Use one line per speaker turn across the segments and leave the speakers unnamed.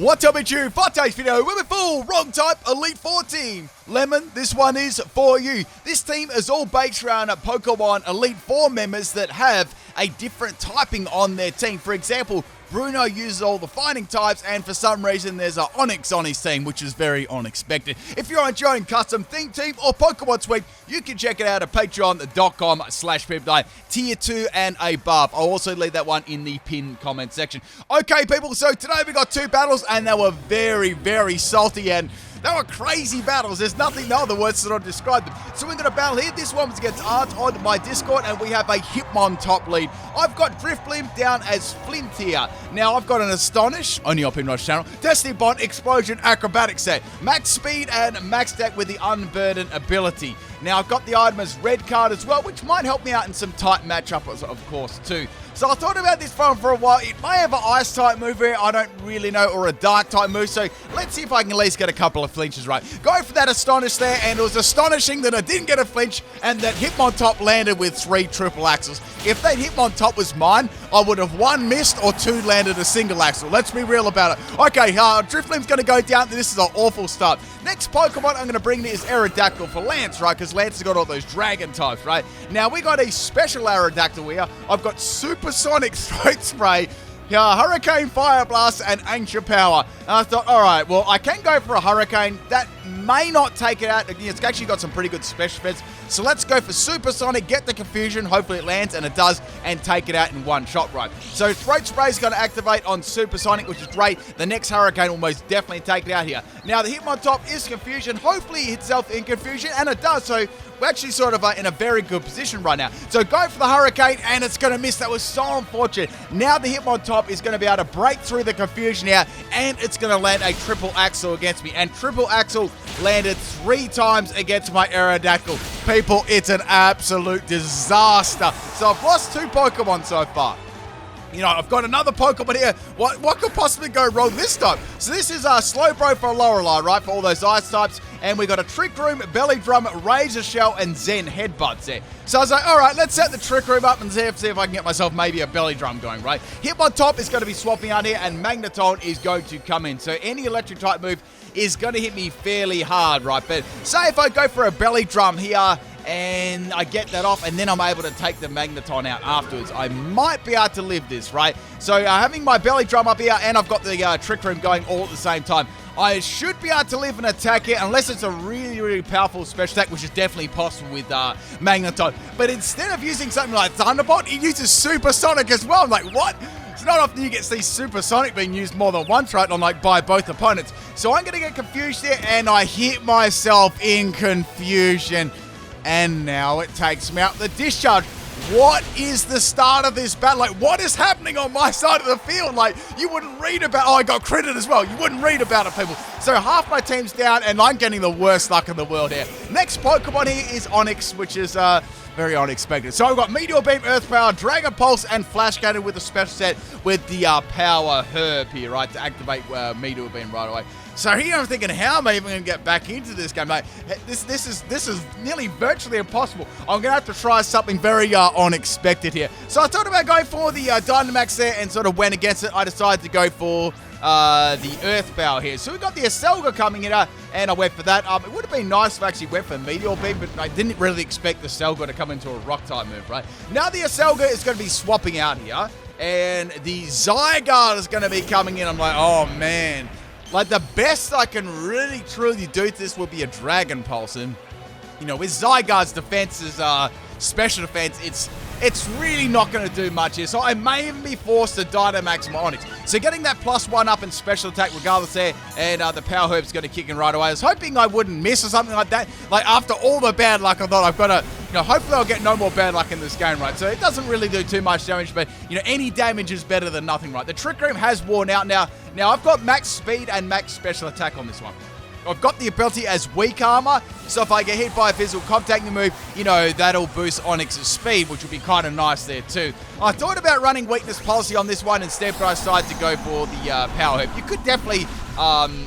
What's up, it's you? For today's video, we're with full wrong type Elite Four team. Lemon, this one is for you. This team is all based around Pokemon Elite Four members that have a different typing on their team. For example, Bruno uses all the fighting types, and for some reason there's an Onix on his team, which is very unexpected. If you're enjoying custom theme team or Pokemon Sweep, you can check it out at patreon.com/PIMPNITE, tier 2 and above. I'll also leave that one in the pinned comment section. Okay, people, so today we got two battles, and they were very, very salty, and they were crazy battles. There's nothing, no other words that I'll describe them. So we're going to battle here. This one was against Art on my Discord, and we have a Hitmon top lead. I've got Drifblim down as Flint here. Now, I've got an Astonish, only on PIMPNITE's channel, Destiny Bond, Explosion, Acrobatic set, max speed and max deck with the Unburden ability. Now, I've got the item as red card as well, which might help me out in some tight matchups, of course, too. So I thought about this one for a while. It may have an ice type move here, I don't really know, or a dark type move. So let's see if I can at least get a couple of flinches right. Go for that Astonish there, and it was astonishing that I didn't get a flinch and that Hitmontop landed with 3 triple axles. If that Hitmontop was mine, I would have 1 missed or 2 landed a single axle. Let's be real about it. Okay, Drifblim's going to go down. This is an awful start. Next Pokemon I'm going to bring is Aerodactyl for Lance, right? Because Lance has got all those dragon types, right? Now, we got a special Aerodactyl here. I've got Supersonic Throat Spray, Hurricane Fire Blast, and Ancient Power. And I thought, alright, well, I can go for a Hurricane. That may not take it out. It's actually got some pretty good special defense. So let's go for Supersonic, get the confusion. Hopefully it lands, and it does, and take it out in one shot, right? So Throat Spray is going to activate on Supersonic, which is great. The next Hurricane will most definitely take it out here. Now, the Hitmontop is Confusion. Hopefully it hits itself in Confusion, and it does. So we're actually sort of in a very good position right now. So go for the Hurricane, and it's going to miss. That was so unfortunate. Now the Hitmontop is going to be able to break through the Confusion here, and it's going to land a triple axle against me. And triple axle landed 3 times against my Aerodactyl. People, it's an absolute disaster. So I've lost 2 Pokemon so far. You know, I've got another Pokemon here. What could possibly go wrong this time? So this is Slowbro for Lorelei, right? For all those ice types. And we got a Trick Room, Belly Drum, Razor Shell, and Zen Headbutts there. So I was like, all right, let's set the Trick Room up and see if I can get myself maybe a Belly Drum going, right? Hitmontop is going to be swapping out here, and Magneton is going to come in. So any electric type move is going to hit me fairly hard, right? But say if I go for a Belly Drum here, and I get that off, and then I'm able to take the Magneton out afterwards, I might be able to live this, right? So having my Belly Drum up here, and I've got the Trick Room going all at the same time, I should be able to live an attack here, unless it's a really, really powerful special attack, which is definitely possible with Magneton. But instead of using something like Thunderbolt, it uses Supersonic as well. I'm like, what? It's not often you get to see Supersonic being used more than once, right? By both opponents. So I'm going to get confused here, and I hit myself in Confusion. And now it takes me out the discharge. What is the start of this battle? Like, what is happening on my side of the field? Like, you wouldn't read about... Oh, I got critted as well. You wouldn't read about it, people. So half my team's down, and I'm getting the worst luck in the world here. Next Pokemon here is Onix, which is very unexpected. So I've got Meteor Beam, Earth Power, Dragon Pulse, and Flash Cannon with a special set with the Power Herb here, right, to activate Meteor Beam right away. So here I'm thinking, how am I even going to get back into this game? Like, this is nearly virtually impossible. I'm going to have to try something very unexpected here. So I thought about going for the Dynamax there, and sort of went against it. I decided to go for the Earth Power here. So we got the Aselga coming in, and I went for that. It would have been nice if I actually went for Meteor Beam, but I didn't really expect the Aselga to come into a Rock type move, right? Now the Aselga is going to be swapping out here, and the Zygarde is going to be coming in. I'm like, oh man. Like, the best I can really truly do to this would be a Dragon Pulse. And, you know, with Zygarde's defenses, special defense, it's really not going to do much here. So I may even be forced to Dynamax my Onix. So getting that +1 up in special attack regardless there, and the Power Herb's going to kick in right away. I was hoping I wouldn't miss or something like that. Like, after all the bad luck, I thought I've got to, you know, hopefully I'll get no more bad luck in this game, right? So it doesn't really do too much damage, but, you know, any damage is better than nothing, right? The Trick Room has worn out now. Now, I've got max speed and max special attack on this one. I've got the ability as weak armor, so if I get hit by a physical contact move, you know, that'll boost Onix's speed, which would be kind of nice there too. I thought about running weakness policy on this one instead, but I decided to go for the Power Herb. You could definitely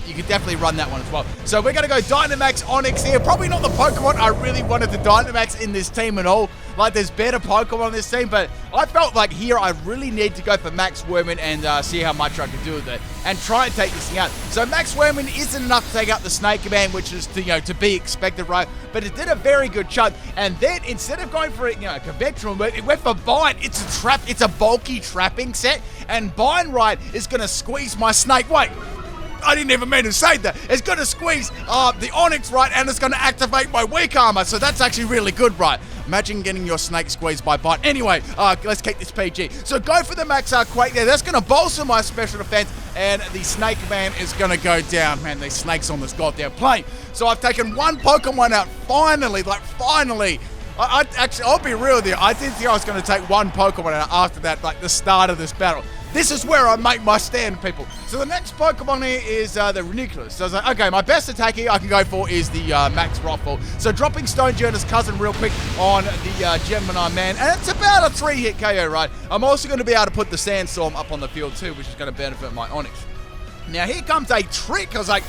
you can definitely run that one as well. So we're going to go Dynamax Onyx here. Probably not the Pokemon I really wanted to Dynamax in this team at all. Like, there's better Pokemon on this team, but I felt like here I really need to go for Max Wormin and see how much I can do with it and try and take this thing out. So Max Wormin isn't enough to take out the Snake Command, which is to be expected, right? But it did a very good chunk. And then instead of going for a conventional move, it went for Bind. It's a trap. It's a bulky trapping set, and Bind right is going to squeeze my Snake. Wait. I didn't even mean to say that. It's going to squeeze the Onyx, right, and it's going to activate my weak armor, so that's actually really good, right? Imagine getting your Snake squeezed by Bite. Anyway, let's keep this PG. So go for the Max Quake there. That's going to bolster my special defense, and the Snake Man is going to go down. Man, these snakes on this goddamn plane. So I've taken one Pokemon out, finally. I'll be real with you. I didn't think I was going to take one Pokemon out after that, like the start of this battle. This is where I make my stand, people. So the next Pokemon here is the Ranunculus. So I was like, okay, my best attack here I can go for is the Max Rockfall. So dropping Stonejourner's cousin real quick on the Gemini Man, and it's about a 3-hit KO, right? I'm also going to be able to put the Sandstorm up on the field too, which is going to benefit my Onyx. Now here comes a trick. I was like,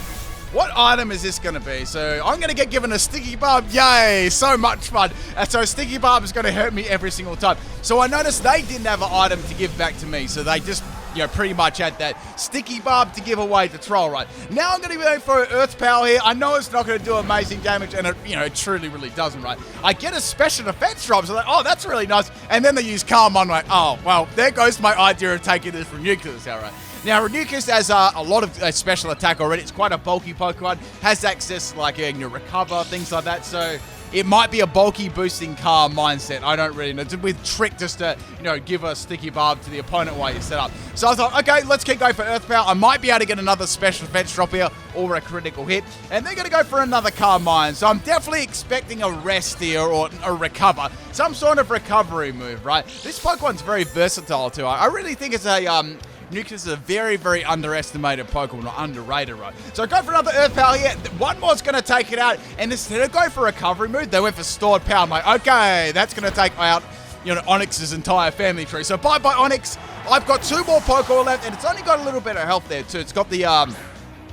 what item is this going to be? So I'm going to get given a Sticky Barb. Yay, so much fun. And so Sticky Barb is going to hurt me every single time. So I noticed they didn't have an item to give back to me. So they just, pretty much had that Sticky Barb to give away to Troll, right? Now I'm going to be going for Earth Power here. I know it's not going to do amazing damage, and it truly, really doesn't, right? I get a special defense drop, so like, oh, that's really nice. And then they use Calm on, like, oh, well, there goes my idea of taking this from Nucleus out, right? Now, Ranunculus has a lot of special attack already. It's quite a bulky Pokemon. Has access to, like, recover, things like that. So it might be a bulky boosting Calm mindset. I don't really know. With Trick just to, give a Sticky Barb to the opponent while you set up. So I thought, okay, let's keep going for Earth Power. I might be able to get another special defense drop here or a critical hit. And they're going to go for another Calm Mind. So I'm definitely expecting a rest here or a recover. Some sort of recovery move, right? This Pokemon's very versatile too. I really think it's a... Nucleus is a very, very underestimated Pokemon, or underrated, right? So go for another Earth Power here. One more's going to take it out, and instead of going for recovery move, they went for Stored Power. I'm like, okay, that's going to take out, Onyx's entire family tree. So bye-bye, Onyx. I've got 2 more Pokemon left, and it's only got a little bit of health there, too. It's got the,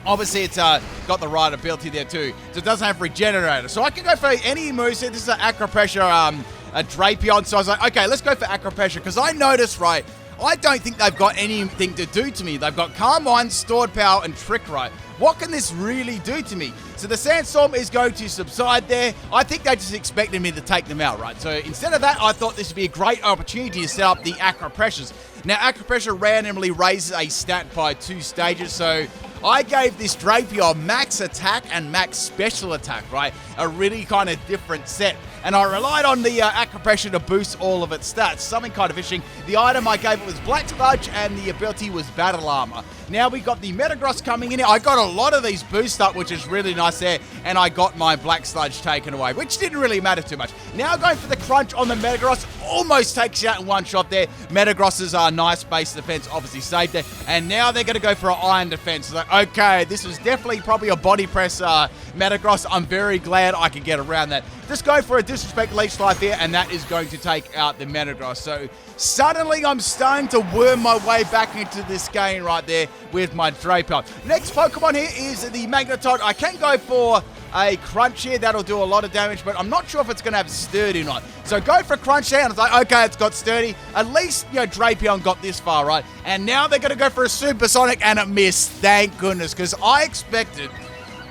obviously, it's got the right ability there, too. So it doesn't have Regenerator. So I can go for any moves here. This is an Acro Pressure, a Drapion. So I was like, okay, let's go for Acro Pressure, because I noticed, right, I don't think they've got anything to do to me. They've got Calm Mind, Stored Power, and Trick Right. What can this really do to me? So the Sandstorm is going to subside there. I think they just expected me to take them out, right? So instead of that, I thought this would be a great opportunity to set up the Acro Pressures. Now, Acro Pressure randomly raises a stat by 2 stages, so I gave this Drapion max attack and max special attack, right? A really kind of different set. And I relied on the Acro Pressure to boost all of its stats. Something kind of interesting. The item I gave it was Black Sludge, and the ability was Battle Armor. Now we got the Metagross coming in here. I got a lot of these boost up, which is really nice there, and I got my Black Sludge taken away, which didn't really matter too much. Now going for the Crunch on the Metagross, almost takes you out in one shot there. Metagross's nice base defense obviously saved there, and now they're going to go for an Iron defense. So, okay, this was definitely probably a body press Metagross. I'm very glad I could get around that. Just go for a Disrespect Leech Life here, and that is going to take out the Metagross. So suddenly I'm starting to worm my way back into this game right there with my Drapion. Next Pokemon here is the Magneton. I can go for a Crunch here. That'll do a lot of damage, but I'm not sure if it's going to have Sturdy or not. So go for Crunch here, and it's like, okay, it's got Sturdy. At least, Drapion got this far, right? And now they're going to go for a Supersonic, and it missed. Thank goodness, because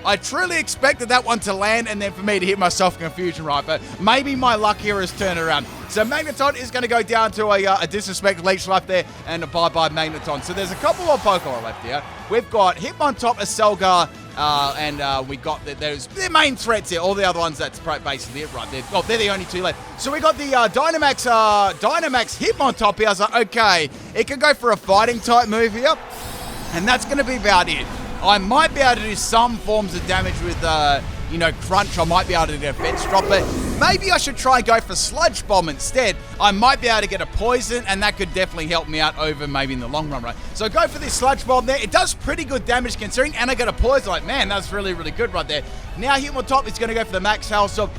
I truly expected that one to land and then for me to hit myself in confusion, right? But maybe my luck here has turned around. So Magneton is going to go down to a Disrespect Leech Life there and a bye-bye Magneton. So there's a couple more Pokemon left here. We've got Hitmontop, Aselgar, and we got there's their main threats here. All the other ones, that's basically it right there. They're the only 2 left. So we got the Dynamax Hitmontop here. I was like, okay, it can go for a fighting type move here, and that's going to be about it. I might be able to do some forms of damage with, Crunch. I might be able to get a Fence Drop, but maybe I should try and go for Sludge Bomb instead. I might be able to get a Poison, and that could definitely help me out over maybe in the long run, right? So go for this Sludge Bomb there. It does pretty good damage considering, and I get a Poison. Like, man, that's really, really good right there. Now Hitmontop is going to go for the Max Hailstorm.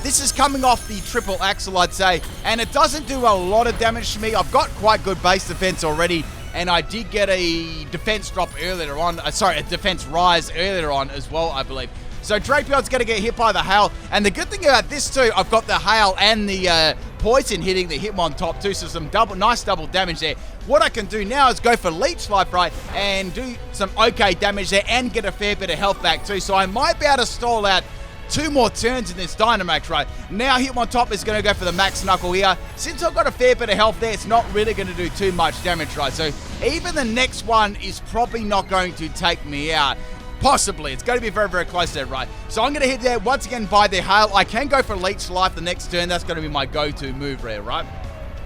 This is coming off the Triple Axle, I'd say, and it doesn't do a lot of damage to me. I've got quite good base defense already. and I did get a defense drop earlier on. A defense rise earlier on as well, I believe. So Drapion's going to get hit by the hail, and the good thing about this too, I've got the hail and the poison hitting the Hitmontop too, so some nice double damage there. What I can do now is go for Leech Life, right, and do some okay damage there and get a fair bit of health back too. So I might be able to stall out 2 more turns in this Dynamax, right? Now Hitmontop is going to go for the Max Knuckle here. Since I've got a fair bit of health there, it's not really going to do too much damage, right? So even the next one is probably not going to take me out. Possibly. It's going to be very, very close there, right? So I'm going to hit there once again by the hail. I can go for Leech Life the next turn. That's going to be my go-to move there, right?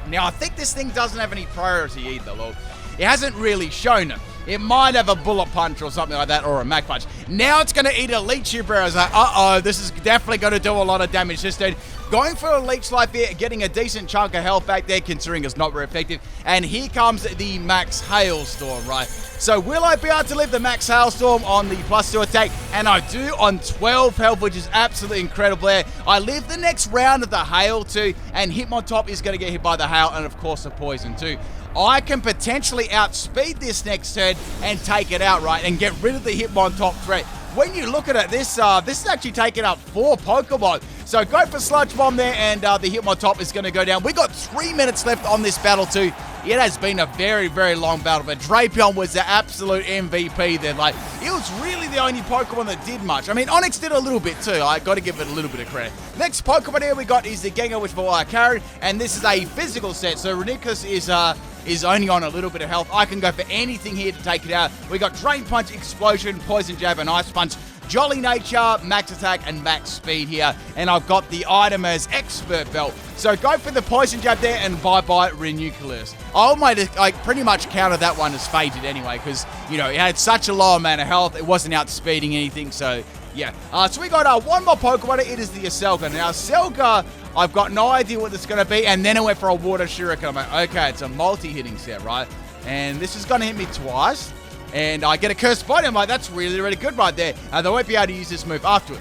Now, I think this thing doesn't have any priority either, look. It hasn't really shown it. It might have a Bullet Punch or something like that, or a Mag Punch. Now it's going to eat a Leech Uber. I was like, uh-oh, this is definitely going to do a lot of damage this turn. Going for a Leech Life here, getting a decent chunk of health back there, considering it's not very effective. And here comes the Max Hailstorm, right? So will I be able to live the Max Hailstorm on the +2 attack? And I do on 12 health, which is absolutely incredible there. I live the next round of the Hail too, and Hitmontop is going to get hit by the Hail, and of course the Poison too. I can potentially outspeed this next turn and take it out, right, and get rid of the Hitmontop threat. When you look at it, this is actually taking up 4 Pokemon. So go for Sludge Bomb there, and the Hitmontop is going to go down. We got 3 minutes left on this battle too. It has been a very, very long battle, but Drapion was the absolute MVP there. Like, it was really the only Pokemon that did much. I mean, Onix did a little bit too. I got to give it a little bit of credit. Next Pokemon here we got is the Gengar, which for Karen, and this is a physical set. So Renikus is only on a little bit of health. I can go for anything here to take it out. We got Drain Punch, Explosion, Poison Jab, and Ice Punch. Jolly Nature, Max Attack, and Max Speed here. And I've got the item as Expert Belt. So go for the Poison Jab there and bye-bye Renucleus. I pretty much counted that one as fated anyway, because, you know, it had such a low amount of health. It wasn't outspeeding anything, so yeah. So we got one more Pokemon. It is the Aselga. Now, Aselga, I've got no idea what it's going to be, and then it went for a Water Shuriken. I'm like, okay, it's a multi-hitting set, right? And this is going to hit me twice. And I get a Cursed Body. I'm like, that's really, really good right there. They won't be able to use this move afterward.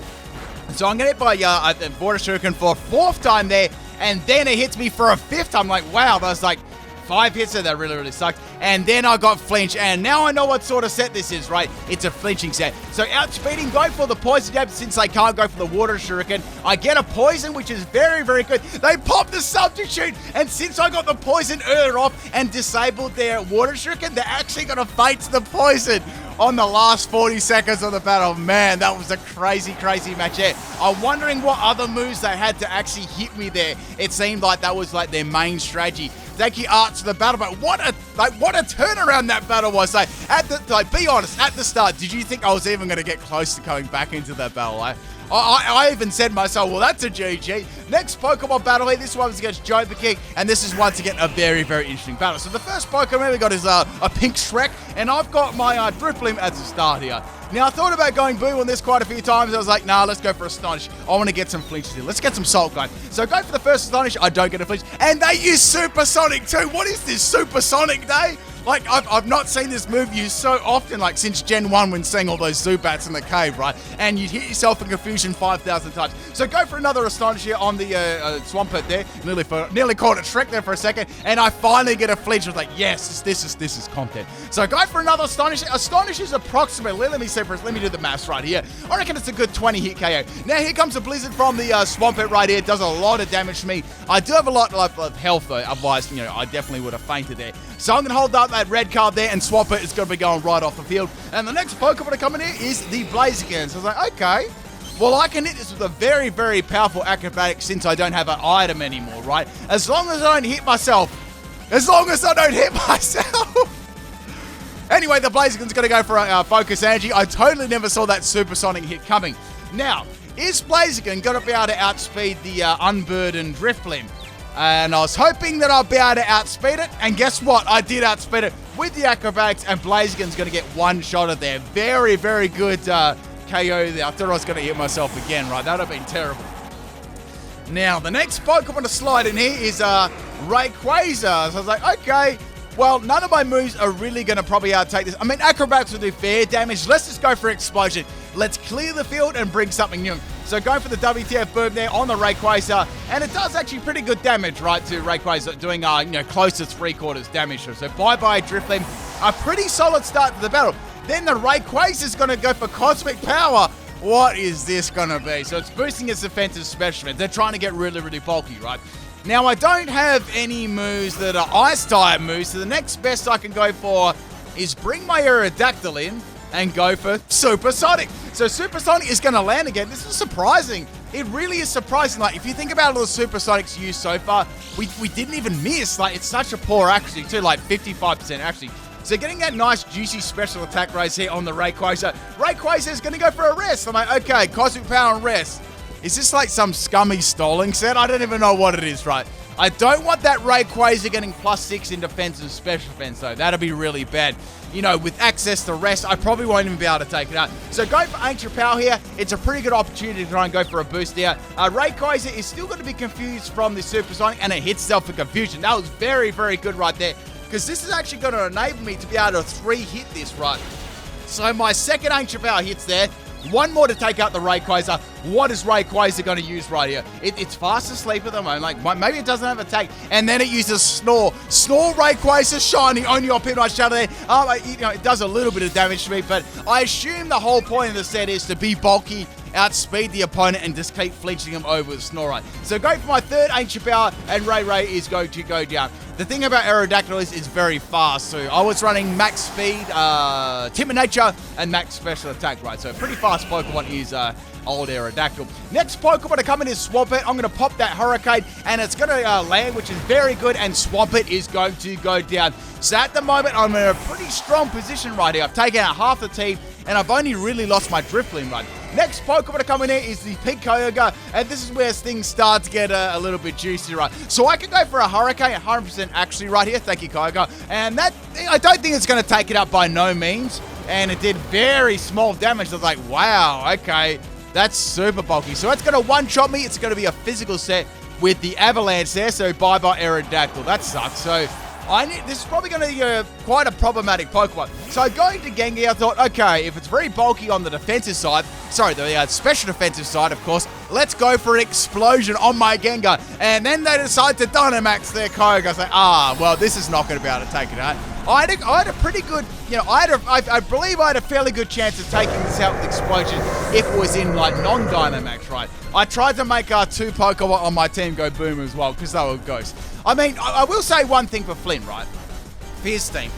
So I'm going to hit by the Water Shuriken for a 4th time there. And then it hits me for a 5th time. I'm like, wow, that was like 5 hits there. That really, really sucked. And then I got Flinch. And now I know what sort of set this is, right? It's a flinching set. So outspeeding, go for the Poison Jab since I can't go for the Water Shuriken. I get a Poison, which is very, very good. They pop the Substitute. And since I got the Poison earlier off and disabled their Water Shuriken, they're actually going to fight the Poison on the last 40 seconds of the battle. Man, that was a crazy, crazy match there. I'm wondering what other moves they had to actually hit me there. It seemed like that was like their main strategy. Thank you, Arts, for the battle, but what a turnaround that battle was. Be honest, at the start, did you think I was even going to get close to coming back into that battle? I even said to myself, well, that's a GG. Next Pokemon battle here, this one is against Joviking, and this is once again a very, very interesting battle. So the first Pokemon we got is a Pink Shrek, and I've got my Drifblim as a start here. Now, I thought about going Boo on this quite a few times. I was like, nah, let's go for Astonish. I want to get some flinches here. Let's get some Salt Gun. So go for the first Astonish. I don't get a flinch. And they use Supersonic too. What is this, Supersonic Day? Like, I've not seen this move used so often, like, since Gen 1 when seeing all those Zubats in the cave, right? And you'd hit yourself in Confusion 5,000 times. So go for another Astonish here on the Swampert there. Nearly called it Shrek there for a second. And I finally get a flinch. I was like, yes, this is content. So go for another Astonish. Astonish is approximately, let me do the maths right here. I reckon it's a good 20 hit KO. Now here comes a Blizzard from the Swampert right here. It does a lot of damage to me. I do have a lot of health though. Otherwise, you know, I definitely would have fainted there. So I'm going to hold up that red card there, and Swampert is going to be going right off the field. And the next Pokemon to come in here is the Blaziken. So I was like, okay, well, I can hit this with a very, very powerful acrobatic since I don't have an item anymore, right? As long as I don't hit myself. Anyway, the Blaziken's going to go for a Focus Energy. I totally never saw that Supersonic hit coming. Now, is Blaziken going to be able to outspeed the Unburdened Drifblim? And I was hoping that I'd be able to outspeed it. And guess what? I did outspeed it with the acrobatics, and Blaziken's going to get one shot of there. Very, very good KO there. I thought I was going to hit myself again, right? That would have been terrible. Now, the next Pokemon to slide in here is Rayquaza. So I was like, okay, well, none of my moves are really going to probably outtake this. I mean, acrobatics will do fair damage. Let's just go for Explosion. Let's clear the field and bring something new. So going for the WTF boom there on the Rayquaza, and it does actually pretty good damage, right, to Rayquaza, doing, close to 3/4 damage. So bye-bye Drifloon. A pretty solid start to the battle. Then the Rayquaza is going to go for Cosmic Power. What is this going to be? So it's boosting its defensive specimen. They're trying to get really, really bulky, right? Now, I don't have any moves that are Ice-type moves, so the next best I can go for is bring my Aerodactyl in and go for Supersonic. So Supersonic is going to land again. This is surprising. It really is surprising. Like, if you think about all the Supersonics used so far, we didn't even miss. Like, it's such a poor accuracy too, like 55% accuracy. So getting that nice, juicy special attack raise here on the Rayquaza. Rayquaza is going to go for a rest. I'm like, okay, Cosmic Power and rest. Is this like some scummy stalling set? I don't even know what it is, right? I don't want that Rayquaza getting +6 in defense and special defense, though. That'd be really bad. You know, with access to rest, I probably won't even be able to take it out. So go for Ancient Power here. It's a pretty good opportunity to try and go for a boost here. Rayquaza is still going to be confused from the Supersonic, and it hits Self for Confusion. That was very, very good right there, because this is actually going to enable me to be able to 3-hit this, right? So my second Ancient Power hits there. One more to take out the Rayquaza. What is Rayquaza going to use right here? It's fast asleep at the moment. Like, maybe it doesn't have attack. And then it uses Snore. Snore Rayquaza shiny. Only on PIMPNITE Shadow there. It does a little bit of damage to me, but I assume the whole point of the set is to be bulky, outspeed the opponent, and just keep flinching him over with Snorite. So go for my third Ancient Power, and Ray is going to go down. The thing about Aerodactyl is it's very fast, so I was running max speed, Timber Nature, and max special attack, right? So a pretty fast Pokemon is old Aerodactyl. Next Pokemon to come in is Swampert. I'm going to pop that Hurricane, and it's going to land, which is very good, and Swampert is going to go down. So at the moment, I'm in a pretty strong position right here. I've taken out half the team, and I've only really lost my Drifloon run. Next Pokemon to come in here is the Pink Kyogre, and this is where things start to get a little bit juicy, right? So I can go for a Hurricane, 100% actually right here. Thank you, Kyogre. And that, I don't think it's going to take it up by no means, and it did very small damage. I was like, wow, okay, that's super bulky. So it's going to one-shot me. It's going to be a physical set with the Avalanche there, so bye-bye Aerodactyl. That sucks. So this is probably going to be quite a problematic Pokemon. So going to Gengar, I thought, okay, if it's very bulky on the defensive side, the special defensive side, of course, let's go for an Explosion on my Gengar. And then they decide to Dynamax their Kyogre. I say, well, this is not going to be able to take it out. I had a pretty good, I believe I had a fairly good chance of taking this out with Explosion if it was in, like, non-Dynamax, right? I tried to make 2 Pokemon on my team go boom as well, because they were ghosts. I mean, I will say one thing for Flynn, right? For his team.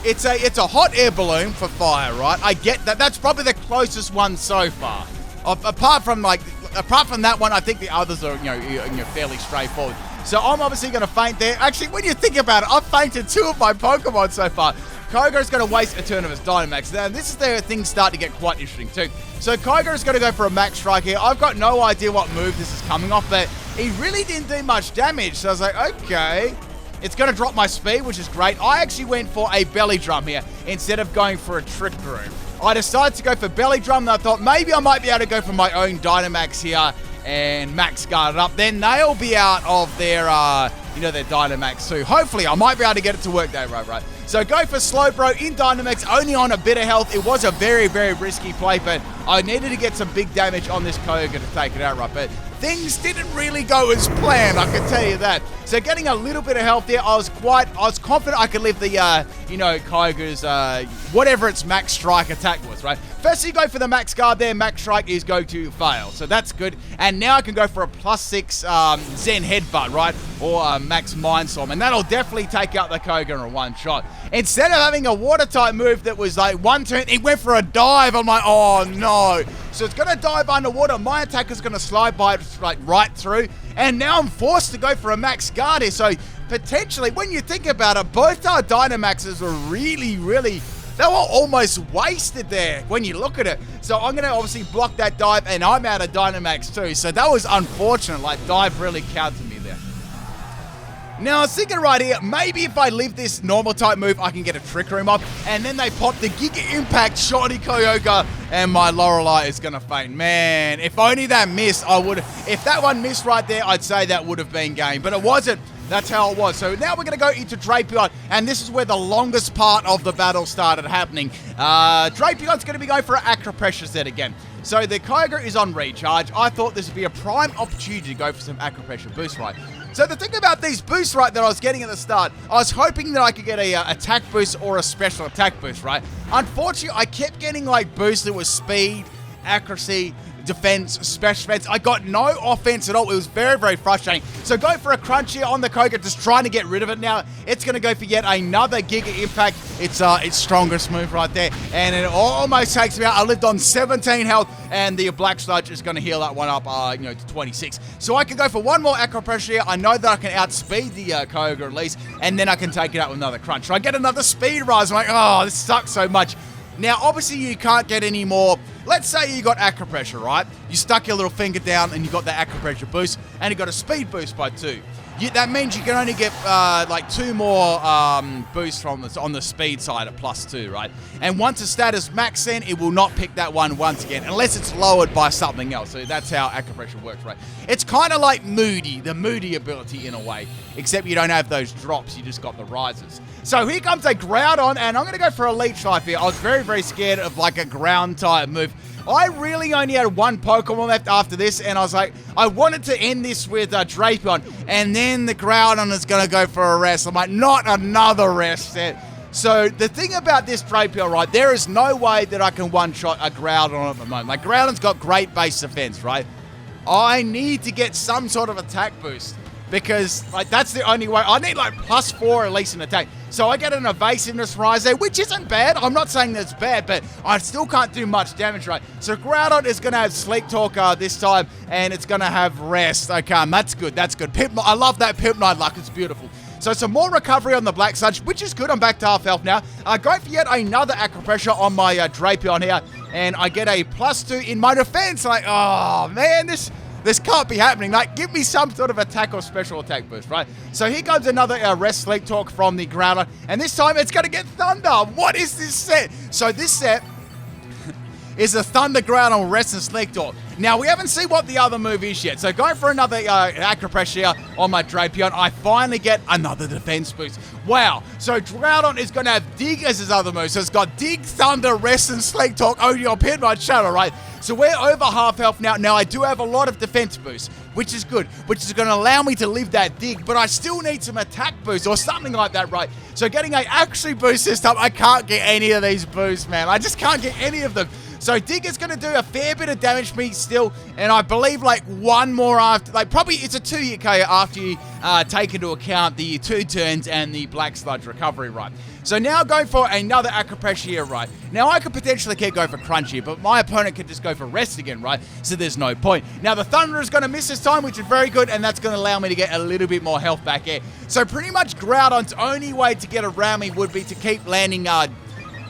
It's a hot air balloon for fire, right? I get that. That's probably the closest one so far. Apart from that one, I think the others are, fairly straightforward. So I'm obviously going to faint there. Actually, when you think about it, I've fainted 2 of my Pokemon so far. Kyogre's going to waste a turn of his Dynamax. Now, this is where things start to get quite interesting too. So Kyogre's going to go for a Max Strike here. I've got no idea what move this is coming off, but he really didn't do much damage. So I was like, okay. It's going to drop my speed, which is great. I actually went for a Belly Drum here instead of going for a Trick Room. I decided to go for Belly Drum, and I thought maybe I might be able to go for my own Dynamax here and Max Guard it up. Then they'll be out of their, their Dynamax too. Hopefully, I might be able to get it to work that right. So go for Slowbro in Dynamax, only on a bit of health. It was a very, very risky play, but I needed to get some big damage on this Kyogre to take it out, right? But things didn't really go as planned, I can tell you that. So getting a little bit of health there, I was confident I could live the, Kyogre's, whatever its Max Strike attack was, right? First you go for the Max Guard there, Max Strike is going to fail. So that's good. And now I can go for a +6 Zen Headbutt, right? Or Max Mind Storm. And that'll definitely take out the Kyogre in one shot. Instead of having a water type move that was like one turn, it went for a dive. I'm like, oh no. So it's going to dive underwater. My attack is going to slide by it like right through. And now I'm forced to go for a Max Guard here. So potentially, when you think about it, both our Dynamaxes were really, they were almost wasted there when you look at it. So I'm going to obviously block that dive, and I'm out of Dynamax too. So that was unfortunate. Like, dive really counted me there. Now, I was thinking right here, maybe if I leave this normal type move, I can get a Trick Room up, and then they pop the Giga Impact Shiny Kyogre, and my Lorelei is going to faint. Man, if only that missed, if that one missed right there, I'd say that would have been game, but it wasn't. That's how it was. So now we're going to go into Drapion, and this is where the longest part of the battle started happening. Drapion's going to be going for an Acro Pressure set again. So the Kyogre is on recharge. I thought this would be a prime opportunity to go for some Aqua Pressure boost, right? So the thing about these boosts, right, that I was getting at the start, I was hoping that I could get a attack boost or a special attack boost, right? Unfortunately, I kept getting like boosts that was speed, accuracy, defense, special defense. I got no offense at all. It was very, very frustrating. So going for a crunch here on the Kyogre, just trying to get rid of it now. It's going to go for yet another Giga Impact. It's strongest move right there. And it almost takes me out. I lived on 17 health, and the Black Sludge is going to heal that one up, to 26. So I can go for one more Aqua Pressure here. I know that I can outspeed the Kyogre at least, and then I can take it out with another crunch. So I get another speed rise. I'm like, oh, this sucks so much. Now, obviously, you can't get any more. Let's say you got Aqua Pressure, right? You stuck your little finger down and you got the Aqua Pressure boost, and you got a speed boost by 2. That means you can only get like 2 more boosts from on the speed side at +2, right? And once a stat is maxed in, it will not pick that one once again, unless it's lowered by something else. So that's how Aqua Pressure works, right? It's kind of like Moody, the Moody ability in a way, except you don't have those drops, you just got the rises. So here comes a Groudon, and I'm going to go for a Leech Life here. I was very, very scared of like a ground type move. I really only had one Pokemon left after this, and I was like, I wanted to end this with Drapion, and then the Groudon is going to go for a rest. I'm like, not another rest set. So the thing about this Drapion, right, there is no way that I can one-shot a Groudon at the moment. Like, Groudon's got great base defense, right? I need to get some sort of attack boost, because like that's the only way. I need like +4 at least in attack. So I get an evasiveness rise there, which isn't bad. I'm not saying that's bad, but I still can't do much damage, right? So Groudon is going to have Sleep Talk this time, and it's going to have Rest. Okay, that's good. That's good. I love that PIMPNITE luck. It's beautiful. So some more recovery on the Black Sludge, which is good. I'm back to half health now. Go for yet another Aqua Pressure on my Drapion here, and I get a +2 in my defense. Like, oh man, this can't be happening. Like, give me some sort of attack or special attack boost, right? So here comes another Rest Sleep Talk from the Groudon, and this time it's going to get Thunder. What is this set? So this set is a Thunder Groudon Rest and Sleep Talk. Now, we haven't seen what the other move is yet, so going for another Aqua Pressure on my Drapion, I finally get another defense boost. Wow, so Groudon is going to have Dig as his other move, so it's got Dig, Thunder, Rest, and Sleep Talk only on PIMPNITE Channel, right? So we're over half health now. Now, I do have a lot of defense boosts, which is good, which is going to allow me to live that Dig, but I still need some attack boost or something like that, right? So getting a actually boost this time, I can't get any of these boosts, man. I just can't get any of them. So Dig is going to do a fair bit of damage to me still, and I believe like one more after, like probably it's a 2-hit KO after you take into account the 2 turns and the Black Sludge recovery, right? So now going for another Aqua Pressure here, right? Now I could potentially keep going for Crunch here, but my opponent could just go for Rest again, right? So there's no point. Now the Thunder is going to miss this time, which is very good, and that's going to allow me to get a little bit more health back here. So pretty much Groudon's only way to get around me would be to keep landing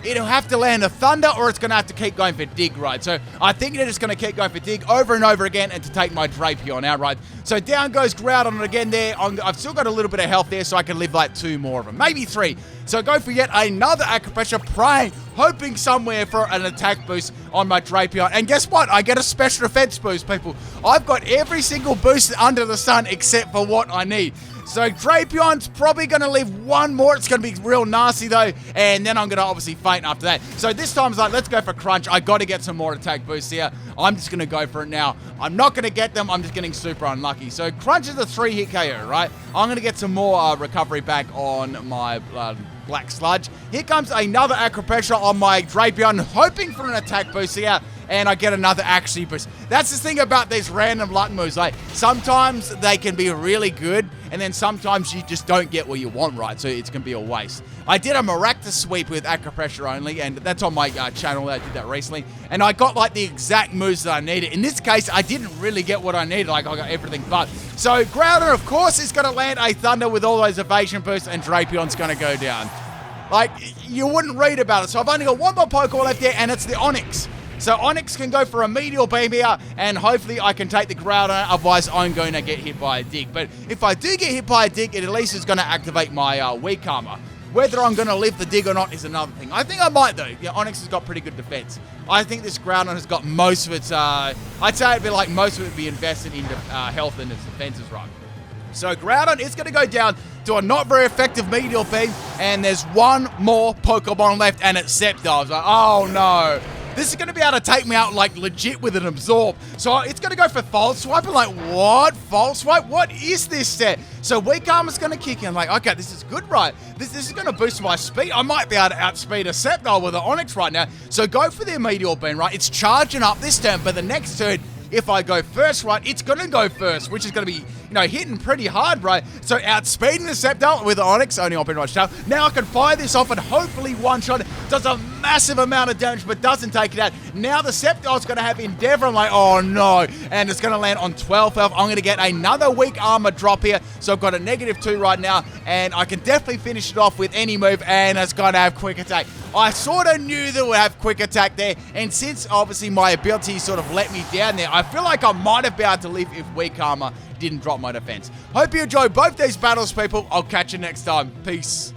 it'll have to land a Thunder, or it's going to have to keep going for Dig, right? So I think they're just going to keep going for Dig over and over again and to take my Drapion out, right? So down goes Groudon again there. I've still got a little bit of health there, so I can live like 2 more of them. Maybe 3. So go for yet another Aqua Pressure, praying, hoping somewhere for an attack boost on my Drapion. And guess what? I get a special defense boost, people. I've got every single boost under the sun except for what I need. So Drapion's probably going to leave one more. It's going to be real nasty, though. And then I'm going to obviously faint after that. So this time, it's like, let's go for Crunch. I got to get some more attack boosts here. I'm just going to go for it now. I'm not going to get them. I'm just getting super unlucky. So Crunch is a 3-hit KO, right? I'm going to get some more recovery back on my Black Sludge. Here comes another Aqua Pressure on my Drapion, hoping for an attack boost here. And I get another actually boost. That's the thing about these random luck moves. Like, sometimes they can be really good, and then sometimes you just don't get what you want, right? So it's going to be a waste. I did a Maractus sweep with Aqua Pressure only, and that's on my channel. I did that recently. And I got, like, the exact moves that I needed. In this case, I didn't really get what I needed. Like, I got everything but. So Groudon, of course, is going to land a Thunder with all those evasion boosts, and Drapion's going to go down. Like, you wouldn't read about it. So I've only got one more Pokemon left here, and it's the Onix. So Onix can go for a Meteor Beam here, and hopefully I can take the Groudon, otherwise I'm going to get hit by a Dig. But if I do get hit by a Dig, it at least is going to activate my Weak Armor. Whether I'm going to live the Dig or not is another thing. I think I might, though. Yeah, Onix has got pretty good defense. I think this Groudon has got most of its, I'd say it'd be like most of it would be invested into health and its defenses, right? So Groudon is going to go down to a not very effective Meteor Beam, and there's one more Pokemon left, and it's Sceptile. Like, oh no. this is going to be able to take me out, like, legit with an absorb. So it's going to go for false swipe. I'm like, what? False swipe? What is this set? So weak armor's going to kick in. I'm like, okay, this is good, right? This is going to boost my speed. I might be able to outspeed a Sceptile with an Onyx right now. So go for their Meteor Beam, right? It's charging up this turn, but the next turn, if I go first, right, it's going to go first, which is going to be, hitting pretty hard, right? So outspeeding the Sceptile with the Onyx, only on Pinride Tail. Now I can fire this off and hopefully one-shot it. Does a massive amount of damage, but doesn't take it out. Now the Sceptile's going to have Endeavor. I'm like, oh no. And it's going to land on 12 health. I'm going to get another weak armor drop here. So I've got a -2 right now, and I can definitely finish it off with any move, and it's going to have quick attack. I sort of knew that it would have quick attack there, and since obviously my ability sort of let me down there, I feel like I might have been able to live if weak armor didn't drop my defense. Hope you enjoyed both these battles, people. I'll catch you next time. Peace.